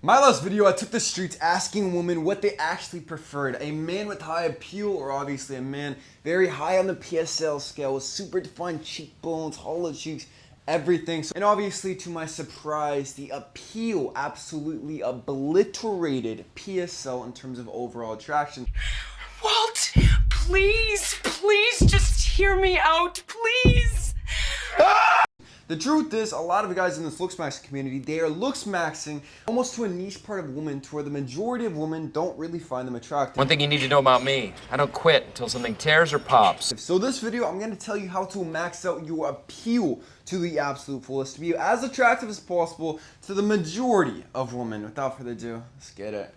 My last video, I took the streets asking women what they actually preferred. A man with high appeal, or obviously a man very high on the PSL scale with super defined cheekbones, hollow cheeks, everything. And obviously, to my surprise, the appeal absolutely obliterated PSL in terms of overall attraction. Walt, please just hear me out, please. The truth is, a lot of the guys in this looks maxing community, they are looks maxing almost to a niche part of women to where the majority of women don't really find them attractive. One thing you need to know about me, I don't quit until something tears or pops. So this video, I'm going to tell you how to max out your appeal to the absolute fullest, to be as attractive as possible to the majority of women. Without further ado, let's get it.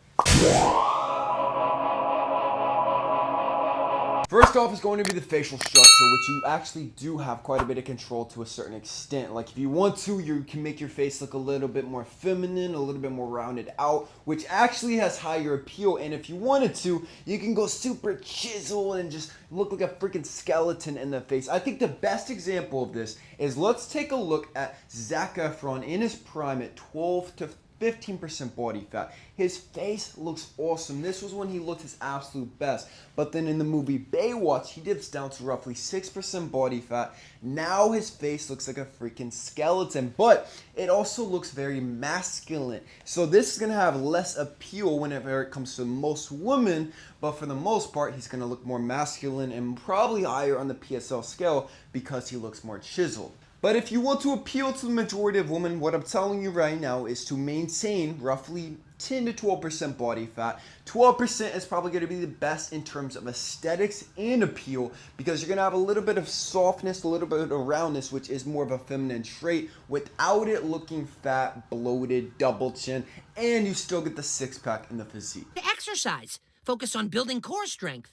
First off is going to be the facial structure, which you actually do have quite a bit of control to a certain extent. Like if you want to, you can make your face look a little bit more feminine, a little bit more rounded out, which actually has higher appeal. And if you wanted to, you can go super chiseled and just look like a freaking skeleton in the face. I think the best example of this is, let's take a look at Zac Efron in his prime at 12 to 15% body fat. His face looks awesome. This was when he looked his absolute best. But then in the movie Baywatch, he dips down to roughly 6% body fat. Now his face looks like a freaking skeleton, but it also looks very masculine. So this is going to have less appeal whenever it comes to most women, but for the most part, he's going to look more masculine and probably higher on the PSL scale because he looks more chiseled. But if you want to appeal to the majority of women, what I'm telling you right now is to maintain roughly 10 to 12% body fat. 12% is probably going to be the best in terms of aesthetics and appeal, because you're going to have a little bit of softness, a little bit of roundness, which is more of a feminine trait, without it looking fat, bloated, double chin, and you still get the six-pack and the physique. Exercise. Focus on building core strength.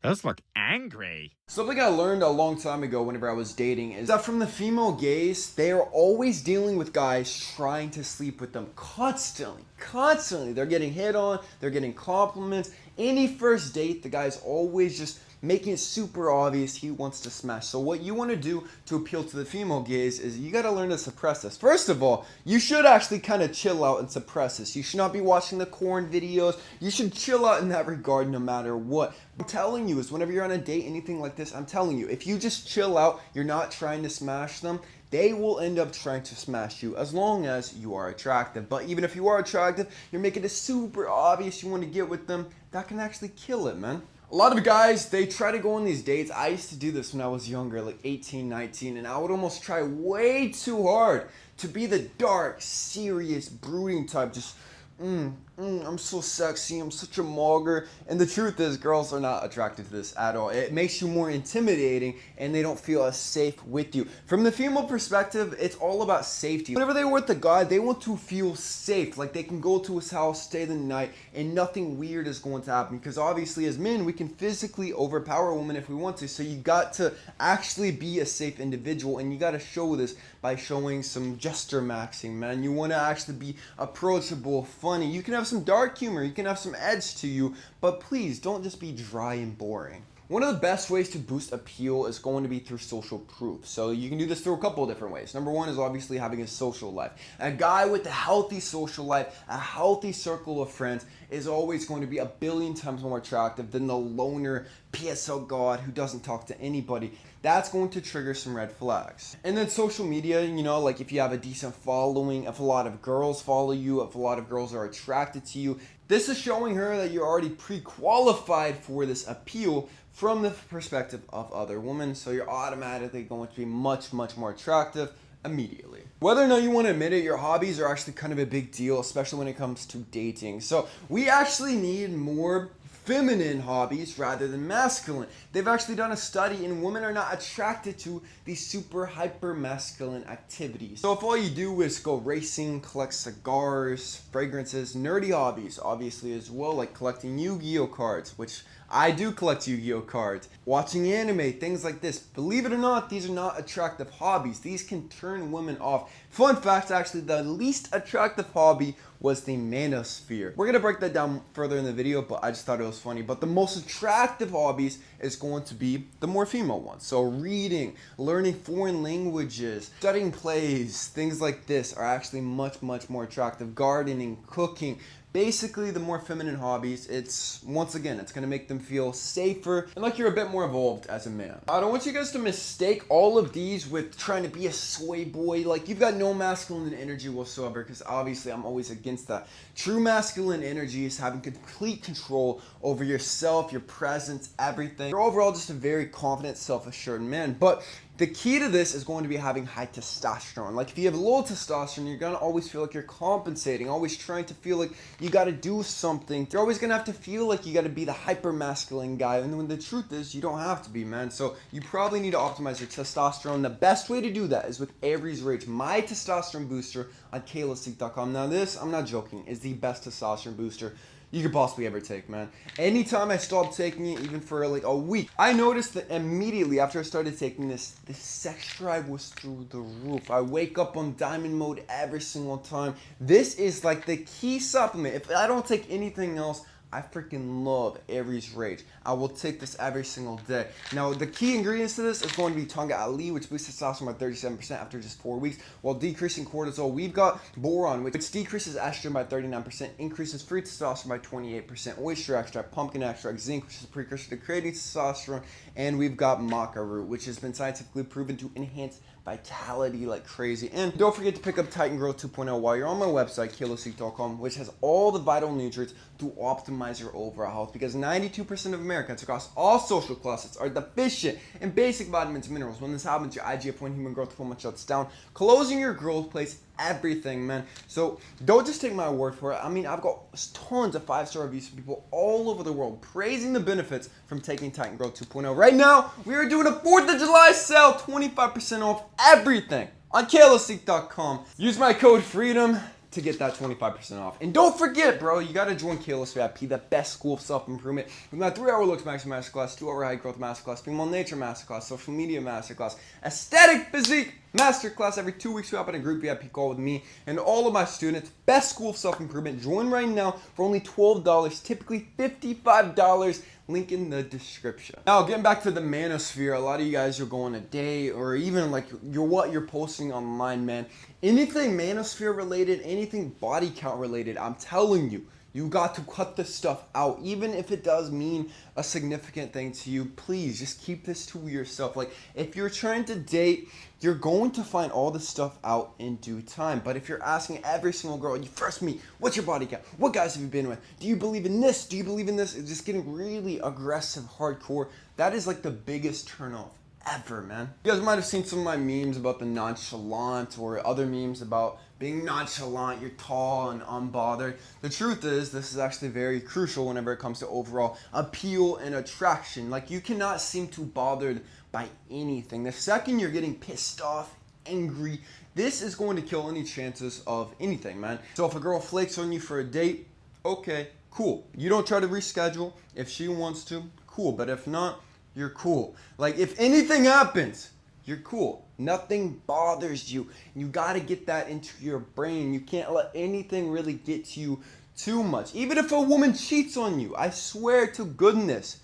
Those look angry. Something I learned a long time ago whenever I was dating is that from the female gaze, they are always dealing with guys trying to sleep with them constantly. They're getting hit on, they're getting compliments. Any first date, the guy's always just making it super obvious he wants to smash. So what you want to do to appeal to the female gaze is you got to learn to suppress this. First of all, you should actually kind of chill out and suppress this. You should not be watching the corn videos. You should chill out in that regard no matter what. I'm telling you is whenever you're on a date, anything like this, I'm telling you, if you just chill out, you're not trying to smash them, they will end up trying to smash you as long as you are attractive. But even if you are attractive, you're making it super obvious you want to get with them, that can actually kill it, man. A lot of guys, they try to go on these dates. I used to do this when I was younger, like 18, 19, and I would almost try way too hard to be the dark, serious, brooding type, just I'm so sexy, I'm such a mogger. And the truth is, girls are not attracted to this at all. It makes you more intimidating and they don't feel as safe with you. From the female perspective, it's all about safety. Whenever they're with a guy, they want to feel safe, like they can go to his house, stay the night, and nothing weird is going to happen. Because obviously as men, we can physically overpower a woman if we want to. So you got to actually be a safe individual, and you got to show this by showing some gesture maxing, man. You want to actually be approachable, funny. You can have some dark humor, you can have some edge to you, but please don't just be dry and boring. One of the best ways to boost appeal is going to be through social proof. So you can do this through a couple of different ways. Number one is obviously having a social life. A guy with a healthy social life, a healthy circle of friends, is always going to be a billion times more attractive than the loner PSL god who doesn't talk to anybody. That's going to trigger some red flags. And then social media, you know, like if you have a decent following, if a lot of girls follow you, if a lot of girls are attracted to you, this is showing her that you're already pre-qualified for this appeal from the perspective of other women. So you're automatically going to be much, much more attractive immediately. Whether or not you want to admit it, your hobbies are actually kind of a big deal, especially when it comes to dating. So we actually need more feminine hobbies rather than masculine. They've actually done a study and women are not attracted to these super hyper masculine activities. So if all you do is go racing, collect cigars, fragrances, nerdy hobbies obviously as well, like collecting Yu-Gi-Oh cards, which I do collect Yu-Gi-Oh cards. Watching anime, things like this. Believe it or not, these are not attractive hobbies. These can turn women off. Fun fact, actually, the least attractive hobby was the manosphere. We're gonna break that down further in the video, but I just thought it was funny. But the most attractive hobbies is going to be the more female ones. So reading, learning foreign languages, studying plays, things like this are actually much more attractive. Gardening, cooking, basically the more feminine hobbies, it's, once again, it's gonna make them feel safer and like you're a bit more evolved as a man. I don't want you guys to mistake all of these with trying to be a soy boy. Like, you've got no masculine energy whatsoever, because obviously I'm always against that. True masculine energy is having complete control over yourself, your presence, everything. You're overall just a very confident, self-assured man. But the key to this is going to be having high testosterone. Like, if you have low testosterone, you're gonna always feel like you're compensating, always trying to feel like you gotta do something. You're always gonna have to feel like you gotta be the hyper masculine guy, and when the truth is, you don't have to be, man. So you probably need to optimize your testosterone. The best way to do that is with Aries Rage, my testosterone booster on kalosique.com. Now this, I'm not joking, is the best testosterone booster you could possibly ever take, man. Anytime I stopped taking it, even for like a week, I noticed that immediately after I started taking this, the sex drive was through the roof. I wake up on diamond mode every single time. This is like the key supplement. If I don't take anything else, I freaking love Aries Rage. I will take this every single day. Now, the key ingredients to this is going to be Tonga Ali, which boosts testosterone by 37% after just 4 weeks, while decreasing cortisol. We've got Boron, which decreases estrogen by 39%, increases free testosterone by 28%, oyster extract, pumpkin extract, zinc, which is a precursor to creating testosterone, and we've got maca root, which has been scientifically proven to enhance vitality like crazy. And don't forget to pick up Titan Growth 2.0 while you're on my website, kalosique.com, which has all the vital nutrients to optimize your overall health, because 92% of Americans across all social classes are deficient in basic vitamins and minerals. When this happens, your IGF-1 human growth hormone shuts down, closing your growth plates, everything, man. So don't just take my word for it. I mean, I've got tons of 5-star reviews from people all over the world praising the benefits from taking Titan Growth 2.0. Right now, we are doing a 4th of July sale, 25% off everything on kalosique.com. Use my code FREEDOM to get that 25% off. And don't forget, bro, you gotta join Kalos VIP, the best school of self-improvement. We've got 3-hour looks maxi masterclass, 2-hour high growth masterclass, female nature masterclass, social media masterclass, aesthetic physique masterclass. Every 2 weeks we hop on a group VIP call with me and all of my students. Best school of self-improvement. Join right now for only $12, typically $55. Link in the description. Now, getting back to the manosphere, a lot of you guys are going a day, or even like you're posting online, man. Anything manosphere related, anything body count related, I'm telling you, you got to cut this stuff out. Even if it does mean a significant thing to you, please just keep this to yourself. Like, if you're trying to date, you're going to find all this stuff out in due time. But if you're asking every single girl you first meet, what's your body count? What guys have you been with? Do you believe in this? Do you believe in this? It's just getting really aggressive, hardcore. That is like the biggest turnoff ever, man. You guys might have seen some of my memes about the nonchalant, or other memes about being nonchalant, you're tall and unbothered. The truth is, this is actually very crucial whenever it comes to overall appeal and attraction. Like, you cannot seem too bothered by anything. The second you're getting pissed off, angry, this is going to kill any chances of anything, man. So if a girl flakes on you for a date, okay, cool. You don't try to reschedule. If she wants to, cool. But if not, you're cool. Like, if anything happens, you're cool. Nothing bothers you. You gotta get that into your brain. You can't let anything really get to you too much. Even if a woman cheats on you, I swear to goodness,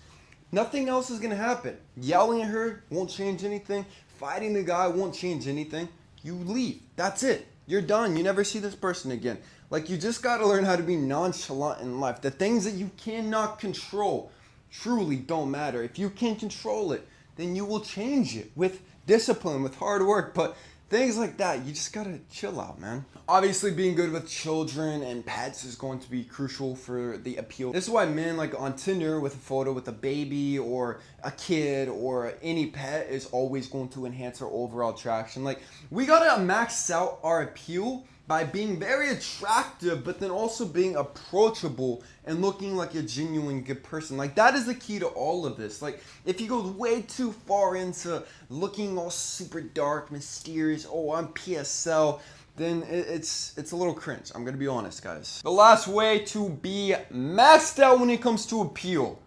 nothing else is gonna happen. Yelling at her won't change anything. Fighting the guy won't change anything. You leave. That's it. You're done. You never see this person again. Like, you just gotta learn how to be nonchalant in life. The things that you cannot control truly don't matter. If you can control it, then you will change it with discipline, with hard work. But things like that, you just gotta chill out, man. Obviously, being good with children and pets is going to be crucial for the appeal. This is why men, like on Tinder with a photo with a baby or a kid or any pet, is always going to enhance our overall attraction. Like, we gotta max out our appeal by being very attractive, but then also being approachable and looking like a genuine good person. Like, that is the key to all of this. Like, if you go way too far into looking all super dark, mysterious, oh, I'm PSL, then it's a little cringe. I'm gonna be honest, guys. The last way to be maxed out when it comes to appeal,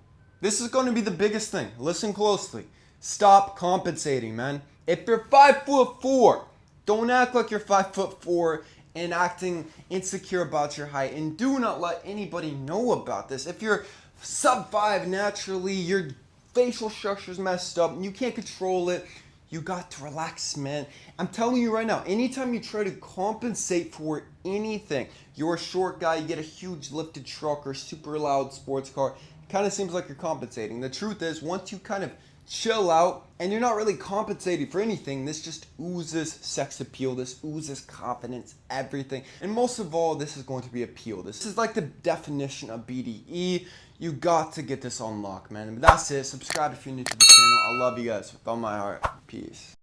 This is going to be the biggest thing. Listen closely. Stop compensating, man. If you're 5'4", don't act like you're 5'4" and acting insecure about your height. And do not let anybody know about this. If you're sub 5 naturally, your facial structure's messed up and you can't control it, you got to relax, man. I'm telling you right now, anytime you try to compensate for anything, you're a short guy, you get a huge lifted truck or super loud sports car, it kind of seems like you're compensating. The truth is, once you kind of chill out and you're not really compensating for anything, this just oozes sex appeal, this oozes confidence, everything. And most of all, this is going to be appeal. This is like the definition of BDE. You got to get this on lock, man. But that's it. Subscribe if you're new to the channel. I love you guys with all my heart. Peace.